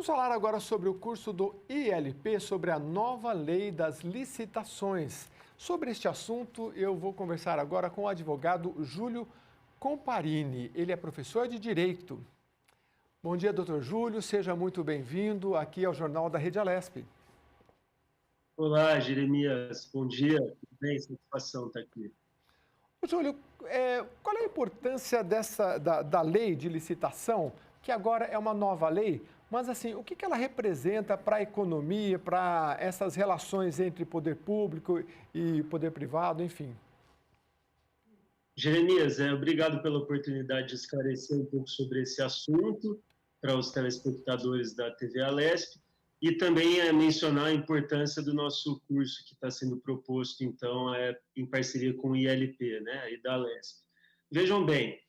Vamos falar agora sobre o curso do ILP, sobre a nova lei das licitações. Sobre este assunto, eu vou conversar agora com o advogado Júlio Comparini. Ele é professor de Direito. Bom dia, doutor Júlio. Seja muito bem-vindo aqui ao Jornal da Rede Alesp. Olá, Jeremias. Bom dia. Tudo bem? Satisfação estar aqui. Júlio, qual é a importância da lei de licitação, que agora é uma nova lei, mas assim, o que ela representa para a economia, para essas relações entre poder público e poder privado, enfim? Jeremias, obrigado pela oportunidade de esclarecer um pouco sobre esse assunto para os telespectadores da TV Alesp e também mencionar a importância do nosso curso que está sendo proposto, então, em parceria com o ILP, né, e da Alesp. Vejam bem,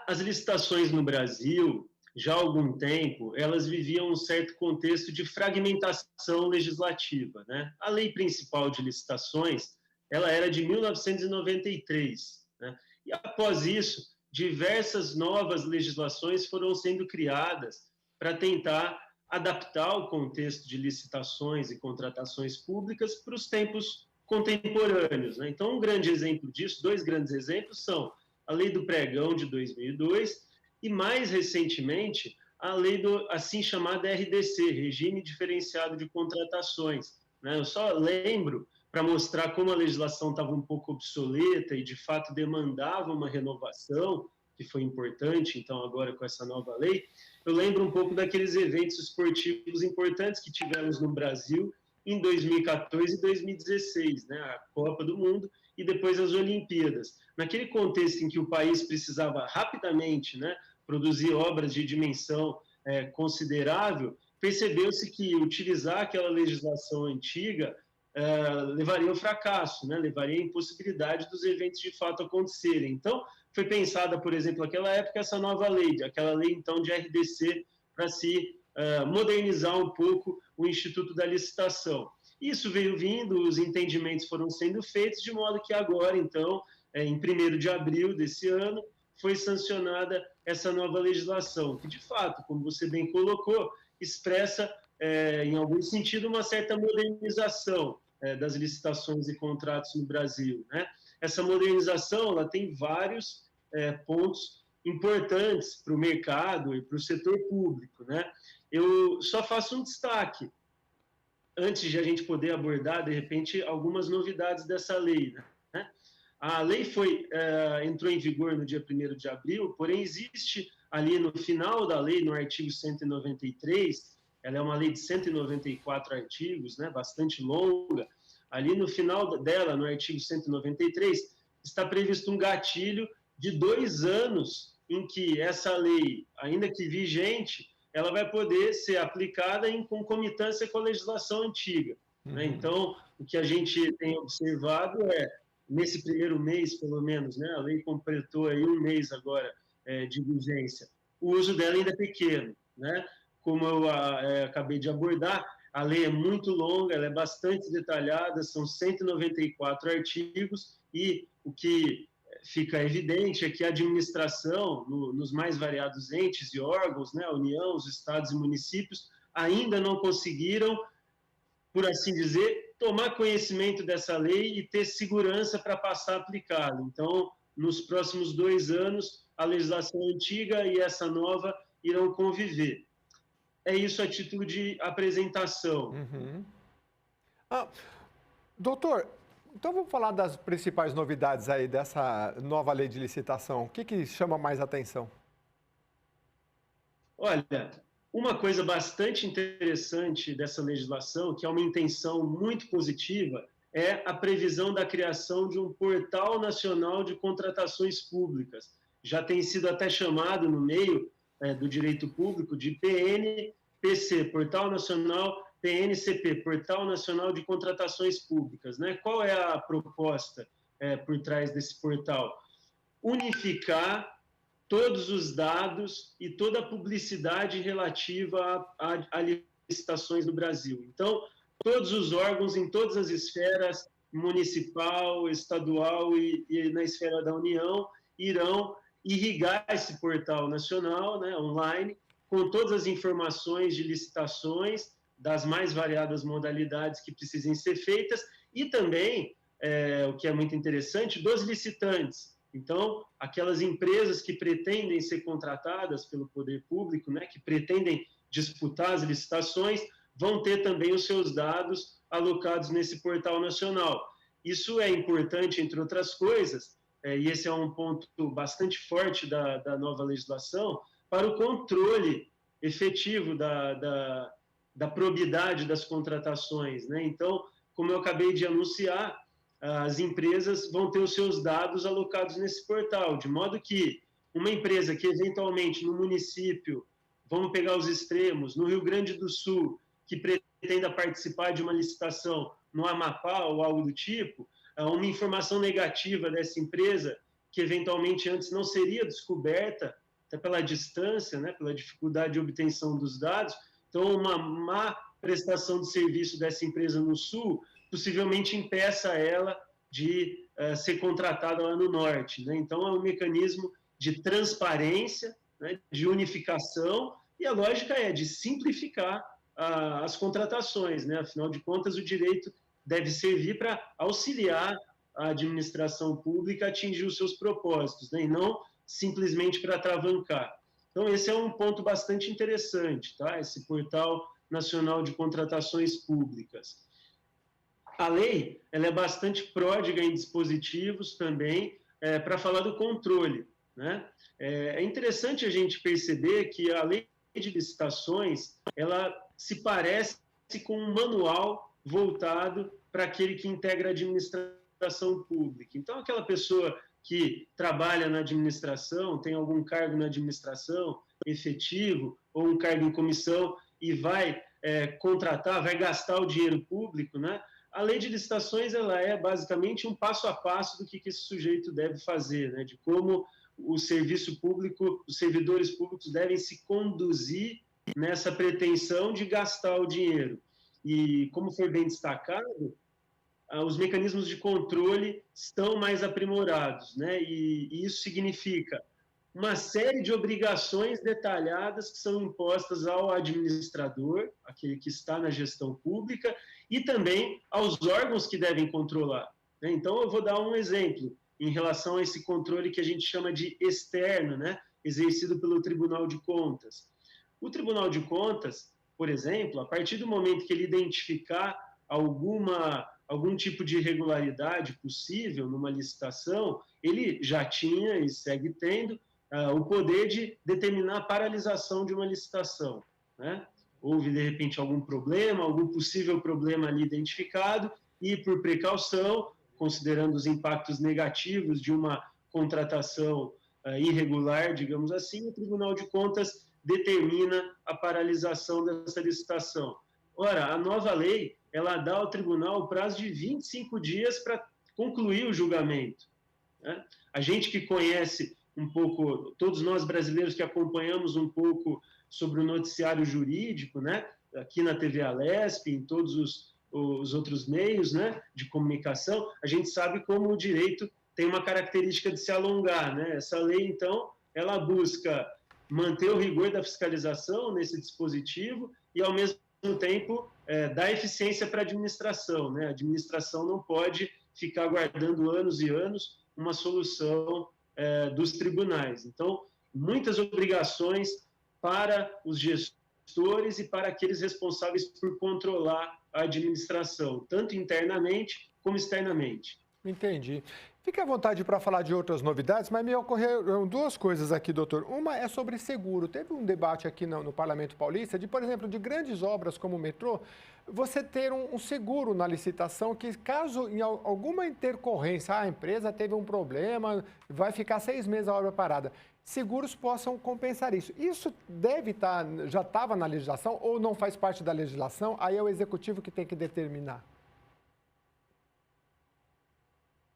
as licitações no Brasil, já há algum tempo, elas viviam um certo contexto de fragmentação legislativa, né? A lei principal de licitações, ela era de 1993, né? E após isso, diversas novas legislações foram sendo criadas para tentar adaptar o contexto de licitações e contratações públicas para os tempos contemporâneos, né? Então, um grande exemplo disso, dois grandes exemplos são a Lei do Pregão de 2002 e, mais recentemente, a lei do assim chamada RDC, Regime Diferenciado de Contratações, né? Eu só lembro, para mostrar como a legislação estava um pouco obsoleta e, de fato, demandava uma renovação, que foi importante, então, agora com essa nova lei, eu lembro um pouco daqueles eventos esportivos importantes que tivemos no Brasil em 2014 e 2016, né? A Copa do Mundo e depois as Olimpíadas. Naquele contexto em que o país precisava rapidamente, né, produzir obras de dimensão considerável, percebeu-se que utilizar aquela legislação antiga levaria ao fracasso, né, levaria à impossibilidade dos eventos de fato acontecerem. Então, foi pensada, por exemplo, naquela época, essa nova lei, aquela lei, então, de RDC, para se modernizar um pouco o Instituto da Licitação. Isso veio vindo, os entendimentos foram sendo feitos, de modo que agora, então, em 1º de abril desse ano, foi sancionada essa nova legislação, que, de fato, como você bem colocou, expressa, em algum sentido, uma certa modernização das licitações e contratos no Brasil, né? Essa modernização, ela tem vários pontos importantes para o mercado e para o setor público, né? Eu só faço um destaque, antes de a gente poder abordar, de repente, algumas novidades dessa lei, né? A lei entrou em vigor no dia 1º de abril, porém existe ali no final da lei, no artigo 193, ela é uma lei de 194 artigos, né, bastante longa, ali no final dela, no artigo 193, está previsto um gatilho de 2 anos em que essa lei, ainda que vigente, ela vai poder ser aplicada em concomitância com a legislação antiga, né? Então, o que a gente tem observado nesse primeiro mês, pelo menos, né, a lei completou aí um mês agora de vigência, o uso dela ainda é pequeno, né? Como eu acabei de abordar, a lei é muito longa, ela é bastante detalhada, são 194 artigos, e o que fica evidente é que a administração, nos mais variados entes e órgãos, né, a União, os estados e municípios, ainda não conseguiram, por assim dizer, tomar conhecimento dessa lei e ter segurança para passar a aplicá-la. Então, nos próximos 2 anos, a legislação antiga e essa nova irão conviver. É isso a título de apresentação. Doutor, então vamos falar das principais novidades aí dessa nova lei de licitação. O que chama mais atenção? Olha, uma coisa bastante interessante dessa legislação, que é uma intenção muito positiva, é a previsão da criação de um portal nacional de contratações públicas. Já tem sido até chamado no meio do direito público de PNPC, Portal Nacional, PNCP, Portal Nacional de Contratações Públicas, né? Qual é a proposta por trás desse portal? Unificar todos os dados e toda a publicidade relativa a licitações no Brasil. Então, todos os órgãos em todas as esferas, municipal, estadual e na esfera da União, irão irrigar esse portal nacional, né, online, com todas as informações de licitações, das mais variadas modalidades que precisem ser feitas, e também, o que é muito interessante, dos licitantes. Então, aquelas empresas que pretendem ser contratadas pelo poder público, né, que pretendem disputar as licitações, vão ter também os seus dados alocados nesse portal nacional. Isso é importante, entre outras coisas, e esse é um ponto bastante forte da nova legislação, para o controle efetivo da probidade das contratações, né? Então, como eu acabei de anunciar, as empresas vão ter os seus dados alocados nesse portal, de modo que uma empresa que eventualmente no município, vamos pegar os extremos, no Rio Grande do Sul, que pretenda participar de uma licitação no Amapá ou algo do tipo, uma informação negativa dessa empresa, que eventualmente antes não seria descoberta, até pela distância, né, pela dificuldade de obtenção dos dados, então uma má prestação de serviço dessa empresa no Sul possivelmente impeça ela de ser contratada lá no Norte, né? Então é um mecanismo de transparência, né, de unificação, e a lógica é de simplificar as contratações, né? Afinal de contas, o direito deve servir para auxiliar a administração pública a atingir os seus propósitos, né? E não simplesmente para atravancar. Então, esse é um ponto bastante interessante, tá? Esse portal nacional de contratações públicas. A lei, ela é bastante pródiga em dispositivos também para falar do controle, né? É interessante a gente perceber que a lei de licitações, ela se parece com um manual voltado para aquele que integra a administração pública. Então, aquela pessoa que trabalha na administração, tem algum cargo na administração efetivo, ou um cargo em comissão, e vai contratar, vai gastar o dinheiro público, né? A lei de licitações, ela é basicamente um passo a passo do que esse sujeito deve fazer, né? De como o serviço público, os servidores públicos devem se conduzir nessa pretensão de gastar o dinheiro. E, como foi bem destacado, os mecanismos de controle estão mais aprimorados, né? E isso significa uma série de obrigações detalhadas que são impostas ao administrador, aquele que está na gestão pública, e também aos órgãos que devem controlar, né? Então, eu vou dar um exemplo em relação a esse controle que a gente chama de externo, né? Exercido pelo Tribunal de Contas. O Tribunal de Contas, por exemplo, a partir do momento que ele identificar algum tipo de irregularidade possível numa licitação, ele já tinha e segue tendo o poder de determinar a paralisação de uma licitação, né? Houve, de repente, algum problema, algum possível problema ali identificado, e, por precaução, considerando os impactos negativos de uma contratação irregular, digamos assim, o Tribunal de Contas determina a paralisação dessa licitação. Ora, a nova lei, ela dá ao tribunal o prazo de 25 dias para concluir o julgamento, né? A gente que conhece um pouco, todos nós brasileiros que acompanhamos um pouco sobre o noticiário jurídico, né? Aqui na TV Alesp, em todos os outros meios, né, de comunicação, a gente sabe como o direito tem uma característica de se alongar, né? Essa lei, então, ela busca manter o rigor da fiscalização nesse dispositivo e, ao mesmo tempo, dar eficiência para a administração, né? A administração não pode ficar aguardando anos e anos uma solução dos tribunais. Então, muitas obrigações para os gestores e para aqueles responsáveis por controlar a administração, tanto internamente como externamente. Entendi. Fique à vontade para falar de outras novidades, mas me ocorreram duas coisas aqui, doutor. Uma é sobre seguro. Teve um debate aqui no Parlamento Paulista de, por exemplo, de grandes obras como o metrô, você ter um seguro na licitação que, caso em alguma intercorrência, a empresa teve um problema, vai ficar 6 meses a obra parada, seguros possam compensar isso. Isso deve estar, já estava na legislação ou não faz parte da legislação? Aí é o executivo que tem que determinar.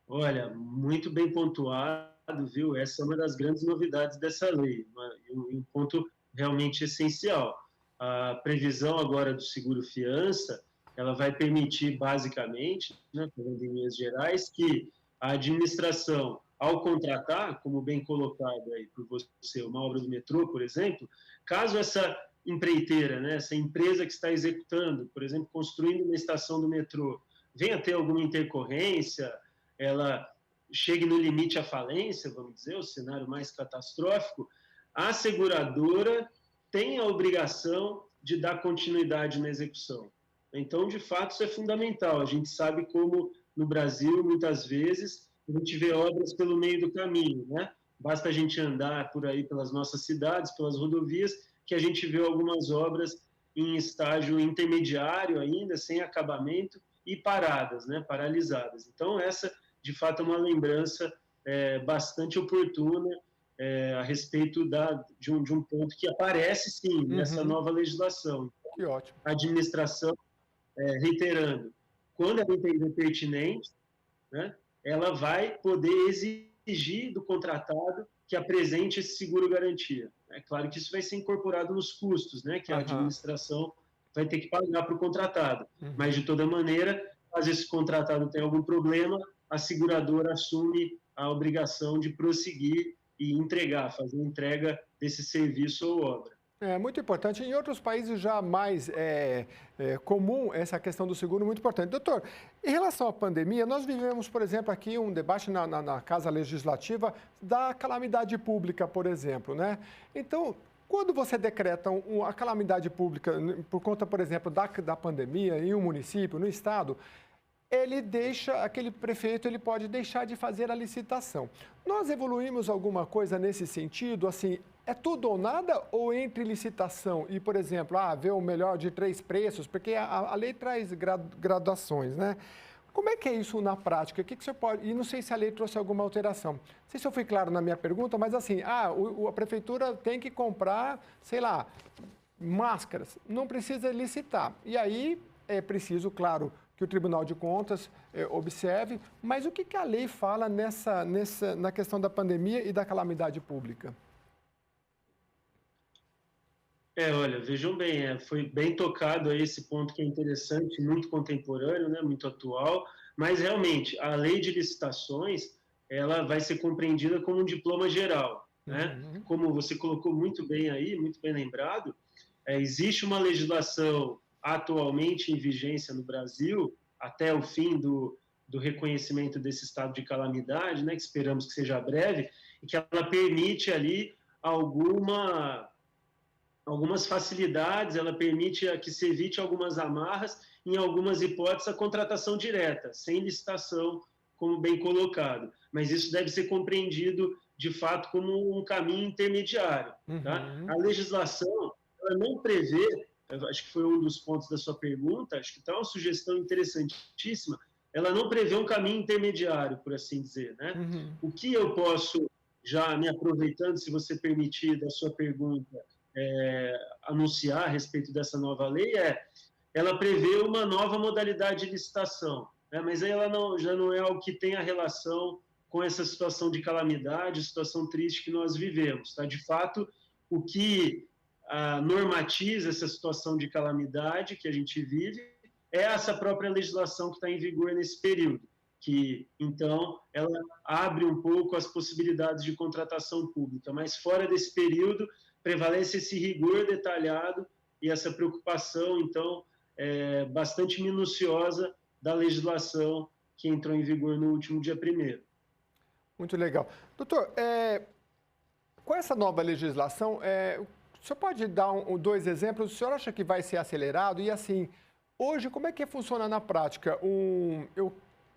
Olha, muito bem pontuado, viu? Essa é uma das grandes novidades dessa lei, um ponto realmente essencial. A previsão agora do seguro-fiança, ela vai permitir, basicamente, né, em linhas gerais, que a administração ao contratar, como bem colocado aí por você, uma obra do metrô, por exemplo, caso essa empreiteira, né, essa empresa que está executando, por exemplo, construindo uma estação do metrô, venha ter alguma intercorrência, ela chegue no limite à falência, vamos dizer, o cenário mais catastrófico, a seguradora tem a obrigação de dar continuidade na execução. Então, de fato, isso é fundamental. A gente sabe como, no Brasil, muitas vezes, a gente vê obras pelo meio do caminho, né? Basta a gente andar por aí pelas nossas cidades, pelas rodovias, que a gente vê algumas obras em estágio intermediário ainda, sem acabamento e paradas, né? Paralisadas. Então, essa, de fato, é uma lembrança bastante oportuna a respeito de um ponto que aparece, sim, nessa nova legislação. Que ótimo. A administração, reiterando, quando ela entender pertinente, né, ela vai poder exigir do contratado que apresente esse seguro-garantia. É claro que isso vai ser incorporado nos custos, né, que a administração vai ter que pagar para o contratado. Mas, de toda maneira, caso esse contratado tenha algum problema, a seguradora assume a obrigação de prosseguir e entregar, fazer entrega desse serviço ou obra. É muito importante. Em outros países já mais comum essa questão do seguro, muito importante. Doutor, em relação à pandemia, nós vivemos, por exemplo, aqui um debate na Casa Legislativa da calamidade pública, por exemplo, né? Então, quando você decreta a calamidade pública por conta, por exemplo, da pandemia em um município, no estado, aquele prefeito ele pode deixar de fazer a licitação. Nós evoluímos alguma coisa nesse sentido, assim, é tudo ou nada ou entre licitação e, por exemplo, ver o melhor de 3 preços, porque a lei traz graduações, né? Como é que é isso na prática? O que você pode... E não sei se a lei trouxe alguma alteração. Não sei se eu fui claro na minha pergunta, mas assim, a prefeitura tem que comprar, sei lá, máscaras, não precisa licitar. E aí é preciso, claro, que o Tribunal de Contas observe, mas o que a lei fala na questão da pandemia e da calamidade pública? Olha, vejam bem, foi bem tocado aí esse ponto que é interessante, muito contemporâneo, né, muito atual, mas realmente a lei de licitações, ela vai ser compreendida como um diploma geral, né? Como você colocou muito bem aí, muito bem lembrado, existe uma legislação atualmente em vigência no Brasil, até o fim do reconhecimento desse estado de calamidade, né, que esperamos que seja breve, e que ela permite ali algumas facilidades, ela permite que se evite algumas amarras, em algumas hipóteses, a contratação direta, sem licitação, como bem colocado. Mas isso deve ser compreendido, de fato, como um caminho intermediário. Tá? A legislação ela não prevê, acho que foi um dos pontos da sua pergunta, acho que está uma sugestão interessantíssima, ela não prevê um caminho intermediário, por assim dizer. Né? O que eu posso, já me aproveitando, se você permitir, da sua pergunta, anunciar a respeito dessa nova lei ela prevê uma nova modalidade de licitação, né? Mas aí ela já não é algo que tenha relação com essa situação de calamidade, situação triste que nós vivemos. Tá? De fato, o que normatiza essa situação de calamidade que a gente vive é essa própria legislação que está em vigor nesse período, que, então, ela abre um pouco as possibilidades de contratação pública, mas fora desse período prevalece esse rigor detalhado e essa preocupação, então, bastante minuciosa da legislação que entrou em vigor no último dia 1º. Muito legal. Doutor, com essa nova legislação, o senhor pode dar 2 exemplos? O senhor acha que vai ser acelerado? E, assim, hoje, como é que funciona na prática? Eu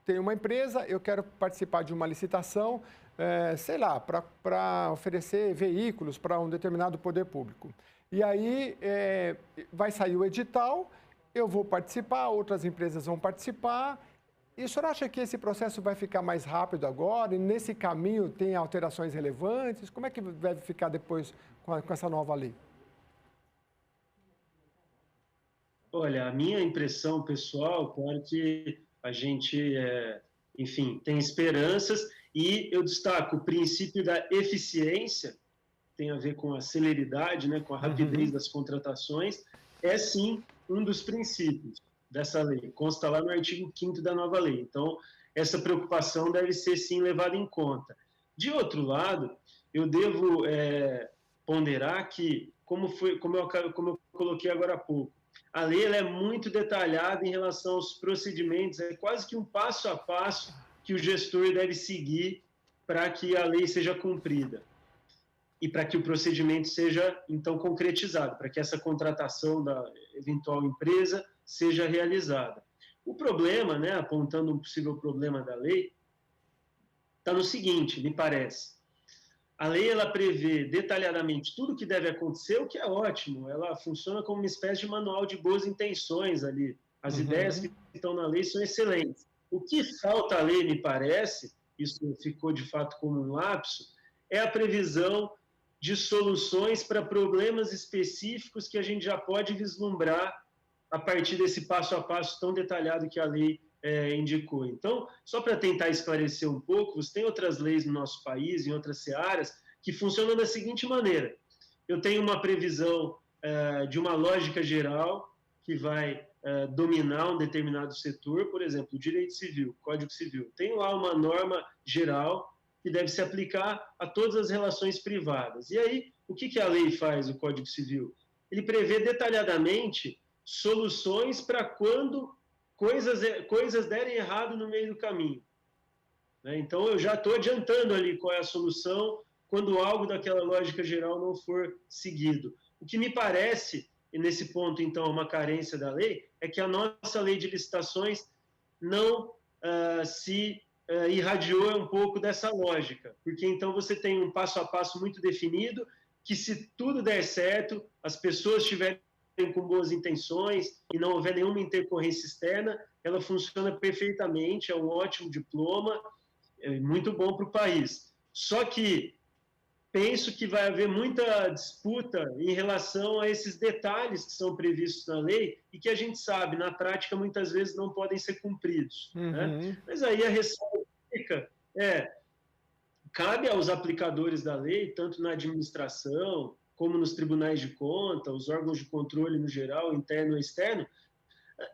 tenho uma empresa, eu quero participar de uma licitação, sei lá, para oferecer veículos para um determinado poder público. E aí vai sair o edital, eu vou participar, outras empresas vão participar. E o senhor acha que esse processo vai ficar mais rápido agora? E nesse caminho tem alterações relevantes? Como é que deve ficar depois com essa nova lei? Olha, a minha impressão pessoal, claro que a gente, enfim, tem esperanças. E eu destaco o princípio da eficiência, tem a ver com a celeridade, né, com a rapidez das contratações, sim um dos princípios dessa lei. Consta lá no artigo 5º da nova lei. Então, essa preocupação deve ser, sim, levada em conta. De outro lado, eu devo ponderar que, como eu coloquei agora há pouco, a lei ela é muito detalhada em relação aos procedimentos, é quase que um passo a passo que o gestor deve seguir para que a lei seja cumprida e para que o procedimento seja, então, concretizado, para que essa contratação da eventual empresa seja realizada. O problema, né, apontando um possível problema da lei, está no seguinte, me parece. A lei ela prevê detalhadamente tudo o que deve acontecer, o que é ótimo. Ela funciona como uma espécie de manual de boas intenções ali. As ideias que estão na lei são excelentes. O que falta à lei, me parece, isso ficou de fato como um lapso, é a previsão de soluções para problemas específicos que a gente já pode vislumbrar a partir desse passo a passo tão detalhado que a lei indicou. Então, só para tentar esclarecer um pouco, você tem outras leis no nosso país, em outras searas, que funcionam da seguinte maneira. Eu tenho uma previsão de uma lógica geral que vai dominar um determinado setor, por exemplo, o direito civil, Código Civil. Tem lá uma norma geral que deve se aplicar a todas as relações privadas. E aí, o que a lei faz, o Código Civil? Ele prevê detalhadamente soluções para quando coisas derem errado no meio do caminho. Então, eu já estou adiantando ali qual é a solução quando algo daquela lógica geral não for seguido. O que me parece, e nesse ponto, então, uma carência da lei, é que a nossa lei de licitações não se irradiou um pouco dessa lógica, porque então você tem um passo a passo muito definido, que se tudo der certo, as pessoas estiverem com boas intenções e não houver nenhuma intercorrência externa, ela funciona perfeitamente, é um ótimo diploma, é muito bom para o país. Só que penso que vai haver muita disputa em relação a esses detalhes que são previstos na lei e que a gente sabe, na prática, muitas vezes não podem ser cumpridos. Né? Mas aí a ressalva cabe aos aplicadores da lei, tanto na administração, como nos tribunais de conta, os órgãos de controle no geral, interno e externo,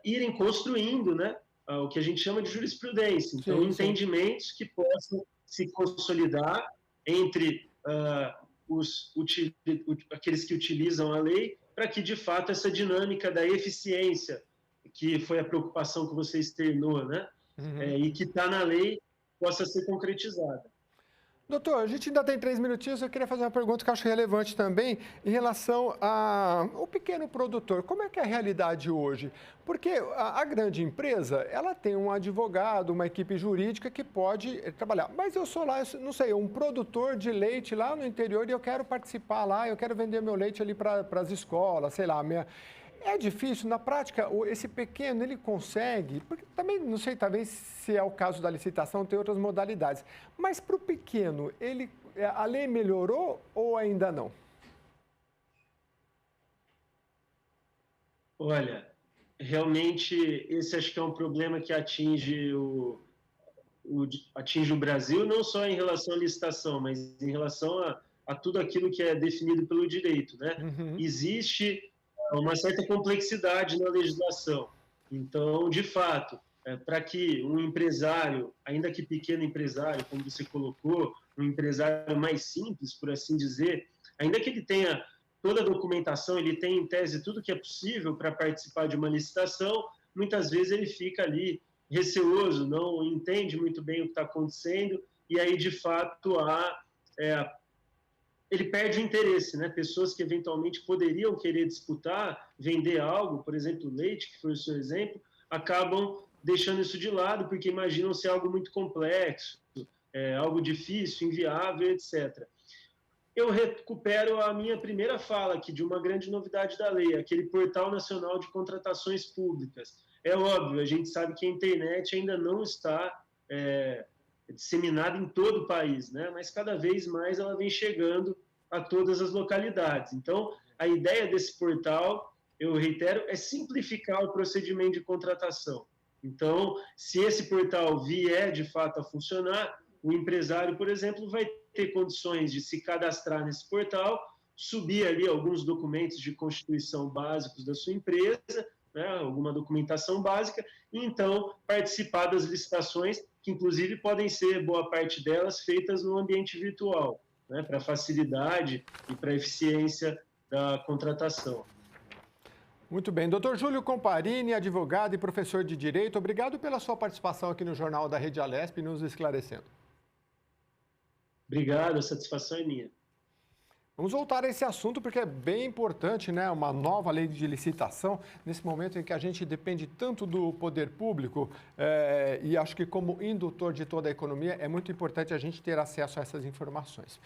irem construindo, né, o que a gente chama de jurisprudência. Então, entendimentos que possam se consolidar entre aqueles que utilizam a lei, para que, de fato, essa dinâmica da eficiência, que foi a preocupação que você externou, né, e que está na lei, possa ser concretizada. Doutor, a gente ainda tem 3 minutinhos, eu queria fazer uma pergunta que eu acho relevante também em relação ao pequeno produtor. Como é que é a realidade hoje? Porque a grande empresa, ela tem um advogado, uma equipe jurídica que pode trabalhar. Mas eu sou lá, não sei, um produtor de leite lá no interior e eu quero participar lá, eu quero vender meu leite ali para as escolas, sei lá, É difícil, na prática, esse pequeno, ele consegue, porque também, não sei, talvez se é o caso da licitação, tem outras modalidades, mas para o pequeno, a lei melhorou ou ainda não? Olha, realmente, esse acho que é um problema que atinge o Brasil, não só em relação à licitação, mas em relação a tudo aquilo que é definido pelo direito, né? Existe uma certa complexidade na legislação. Então, de fato, para que um empresário, ainda que pequeno empresário, como você colocou, um empresário mais simples, por assim dizer, ainda que ele tenha toda a documentação, ele tem em tese tudo que é possível para participar de uma licitação, muitas vezes ele fica ali receoso, não entende muito bem o que está acontecendo, e aí, de fato, ele perde o interesse, né? Pessoas que eventualmente poderiam querer disputar, vender algo, por exemplo, leite, que foi o seu exemplo, acabam deixando isso de lado porque imaginam ser algo muito complexo, algo difícil, inviável, etc. Eu recupero a minha primeira fala aqui de uma grande novidade da lei, aquele Portal Nacional de Contratações Públicas. É óbvio, a gente sabe que a internet ainda não está disseminada em todo o país, né? Mas cada vez mais ela vem chegando a todas as localidades. Então, a ideia desse portal, eu reitero, é simplificar o procedimento de contratação. Então, se esse portal vier de fato a funcionar, o empresário, por exemplo, vai ter condições de se cadastrar nesse portal, subir ali alguns documentos de constituição básicos da sua empresa, né, alguma documentação básica, e então participar das licitações que inclusive podem ser, boa parte delas, feitas no ambiente virtual, né, para facilidade e para eficiência da contratação. Muito bem. Doutor Júlio Comparini, advogado e professor de Direito, obrigado pela sua participação aqui no Jornal da Rede Alesp, nos esclarecendo. Obrigado, a satisfação é minha. Vamos voltar a esse assunto porque é bem importante, né? Uma nova lei de licitação, nesse momento em que a gente depende tanto do poder público e acho que como indutor de toda a economia é muito importante a gente ter acesso a essas informações.